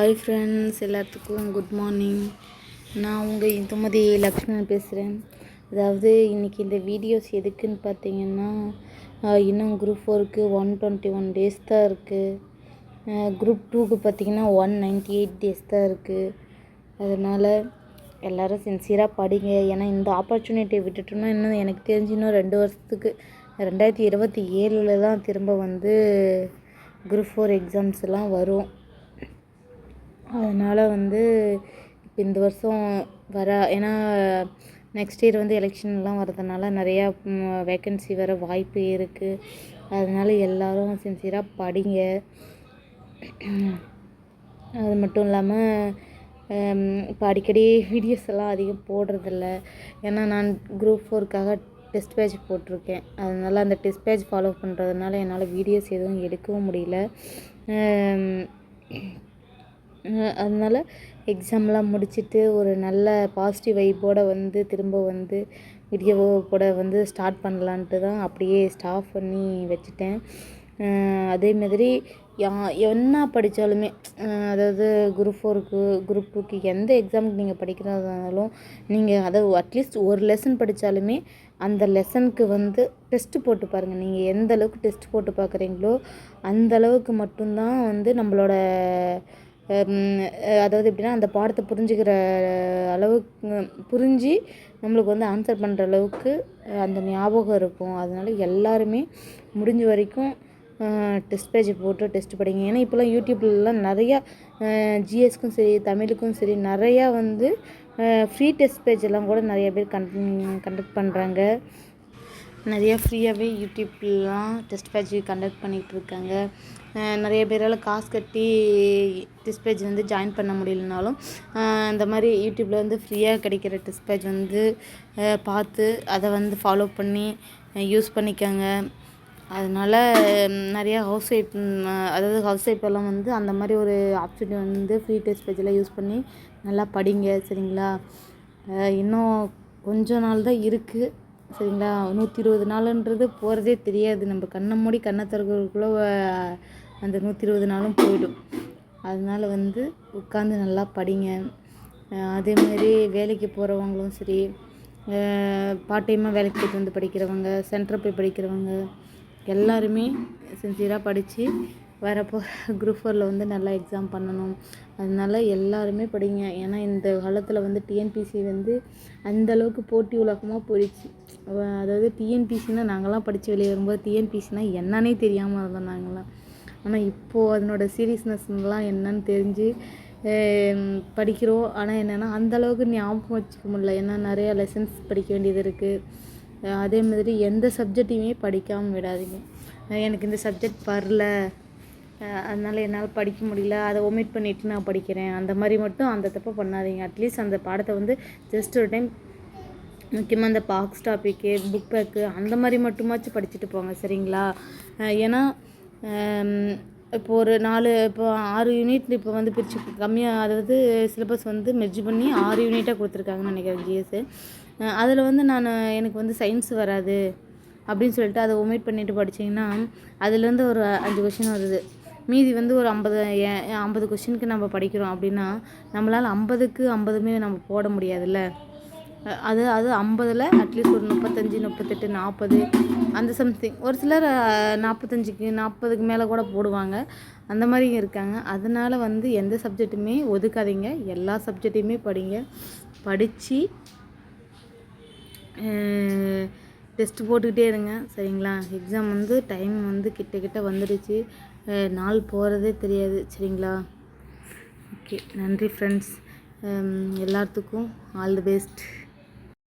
Hi friends, எல்லாத்துக்கும் good morning. நான் உங்கள் இந்துமதி லக்ஷ்மணன் பேசுகிறேன். அதாவது இன்றைக்கி இந்த வீடியோஸ் எதுக்குன்னு பார்த்தீங்கன்னா, இன்னும் குரூப் 4க்கு 121 டேஸ் தான் இருக்குது. குரூப் 2க்கு பார்த்திங்கன்னா 198 டேஸ் தான் இருக்குது. அதனால் எல்லோரும் சின்சியராக படிங்க. ஏன்னா இந்த ஆப்பர்ச்சுனிட்டியை விட்டுட்டோம்னா இன்னும் எனக்கு தெரிஞ்சு இன்னும் 2 வருஷத்துக்கு 2027 தான் திரும்ப குரூப் 4 எக்ஸாம்ஸ்லாம் வரும். அதனால் இப்போ இந்த வருஷம் ஏன்னா நெக்ஸ்ட் இயர் எலெக்ஷன்லாம் வரதுனால நிறையா வேக்கன்சி வர வாய்ப்பு இருக்குது. அதனால் எல்லோரும் சின்சியராக படிங்க. அது மட்டும் இல்லாமல் இப்போ அடிக்கடி வீடியோஸ் எல்லாம் அதிகம் போடுறதில்ல. ஏன்னா நான் குரூப் 4க்காக டெஸ்ட் பேட்ச் போட்டிருக்கேன். அதனால் அந்த டெஸ்ட் பேட்ச் ஃபாலோ பண்ணுறதுனால என்னால் வீடியோஸ் எதுவும் எடுக்கவும் முடியல. அதனால் எக்ஸாம்லாம் முடிச்சுட்டு ஒரு நல்ல பாசிட்டிவ் வைப்போடு திரும்ப வீடியோ போட ஸ்டார்ட் பண்ணலான்ட்டு தான் அப்படியே ஸ்டாப் பண்ணி வச்சுட்டேன். அதே மாதிரி என்ன படித்தாலுமே, அதாவது குரூப் 4க்கு குரூப் 2க்கு எந்த எக்ஸாமுக்கு நீங்கள் படிக்கிறதாலும் நீங்கள் அதை அட்லீஸ்ட் ஒரு லெசன் படித்தாலுமே அந்த லெசனுக்கு டெஸ்ட்டு போட்டு பாருங்கள். நீங்கள் எந்த அளவுக்கு டெஸ்ட் போட்டு பார்க்குறீங்களோ அந்த அளவுக்கு மட்டும்தான் நம்மளோட அதாவது எப்படின்னா அந்த பாடத்தை புரிஞ்சுக்கிற அளவுக்கு புரிஞ்சு நம்மளுக்கு ஆன்சர் பண்ணுற அளவுக்கு அந்த ஞாபகம் இருக்கும். அதனால் எல்லாருமே முடிஞ்ச வரைக்கும் டெஸ்ட் பேஜ் போட்டு டெஸ்ட் படிங்க. ஏன்னா இப்போலாம் யூடியூப்லலாம் நிறையா ஜிஎஸ்க்கும் சரி தமிழுக்கும் சரி நிறையா ஃப்ரீ டெஸ்ட் பேஜ் எல்லாம் கூட நிறைய பேர் கண்டக்ட் பண்ணுறாங்க. நிறையா ஃப்ரீயாகவே யூடியூப்லாம் டெஸ்ட் பேட்ச் கண்டக்ட் பண்ணிகிட்டு இருக்காங்க. நிறைய பேரால் காசு கட்டி டெஸ்ட் பேட்ச் ஜாயின் பண்ண முடியலனாலும் இந்த மாதிரி யூடியூப்பில் ஃப்ரீயாக கிடைக்கிற டெஸ்ட் பேட்ச் பார்த்து அதை ஃபாலோ பண்ணி யூஸ் பண்ணிக்கோங்க. அதனால் நிறையா ஹவுஸ் ஒய்ஃப் எல்லாம் அந்த மாதிரி ஒரு ஆப்ஷன் ஃப்ரீ டெஸ்ட் பேட்செல்லாம் யூஸ் பண்ணி நல்லா படிங்க. சரிங்களா? இன்னும் கொஞ்ச நாள் தான் இருக்குது. சரிங்களா? 120 நாளுன்றது போகிறதே தெரியாது. நம்ம கண்ணை மூடி கண்ணை திறக்கிறதுக்குள்ளே அந்த 120 நாளும் போயிடும். அதனால் உட்காந்து நல்லா படிங்க. அதேமாதிரி வேலைக்கு போகிறவங்களும் சரி, பார்ட் டைமாக வேலைக்கு போய்ட்டு படிக்கிறவங்க, சென்டர் போய் படிக்கிறவங்க எல்லாருமே சின்சியராக படித்து வரப்போ குரூப் 4ல் நல்லா எக்ஸாம் பண்ணணும். அதனால் எல்லாருமே படிங்க. ஏன்னா இந்த காலத்தில் டிஎன்பிசி அந்தளவுக்கு போட்டி உலகமாக போயிடுச்சு. அதாவது டிஎன்பிசின்னா நாங்கள்லாம் படித்து வெளியே வரும்போது டிஎன்பிசினா என்னன்னே தெரியாமல் இருந்தோம் நாங்கள்லாம். ஆனால் இப்போது அதனோட சீரியஸ்னஸ்லாம் என்னன்னு தெரிஞ்சு படிக்கிறோம். ஆனால் என்னென்னா அந்தளவுக்கு ஞாபகம் வச்சுக்க முடியல. ஏன்னா நிறையா லெசன்ஸ் படிக்க வேண்டியது இருக்குது. அதே மாதிரி எந்த சப்ஜெக்டையுமே படிக்காமல் விடாதீங்க. எனக்கு இந்த சப்ஜெக்ட் வரல, அதனால் என்னால் படிக்க முடியல, அதை ஒமிட் பண்ணிவிட்டு நான் படிக்கிறேன், அந்த மாதிரி மட்டும் அந்த தப்பை பண்ணாதீங்க. அட்லீஸ்ட் அந்த பாடத்தை ஜஸ்ட் ஒரு டைம், முக்கியமாக அந்த பாக்ஸ் டாப்பிக்கு, புக் பேக்கு அந்த மாதிரி மட்டுமாச்சும் படிச்சுட்டு போங்க. சரிங்களா? ஏன்னா இப்போ ஒரு 6 யூனிட் இப்போ பிரித்து கம்மியாக, அதாவது சிலபஸ் மெர்ஜ் பண்ணி 6 யூனிட்டாக கொடுத்துருக்காங்கன்னு நினைக்கிறேன் ஜிஎஸ்ஸு. அதில் நான் எனக்கு சயின்ஸ் வராது அப்படின்னு சொல்லிட்டு அதை ஒமிட் பண்ணிவிட்டு படித்தீங்கன்னா அதுலேருந்து ஒரு 5 கொஷின் வருது. மீதி ஒரு 50 கொஷினுக்கு நம்ம படிக்கிறோம் அப்படின்னா நம்மளால் 50க்கு 50மே நம்ம போட முடியாதுல்ல. அது 50ல் அட்லீஸ்ட் ஒரு 35, 38, 40 அந்த சம்திங். ஒரு சிலர் 45க்கு 40க்கு மேலே கூட போடுவாங்க. அந்த மாதிரியும் இருக்காங்க. அதனால் எந்த சப்ஜெக்ட்டுமே ஒதுக்காதீங்க. எல்லா சப்ஜெக்டையுமே படிங்க. படித்து டெஸ்ட்டு போட்டுக்கிட்டே இருங்க. சரிங்களா? எக்ஸாம் டைம் கிட்ட வந்துடுச்சு. நாள் போகிறதே தெரியாது. சரிங்களா? ஓகே, நன்றி ஃப்ரெண்ட்ஸ். எல்லாத்துக்கும் ஆல் தி பெஸ்ட்.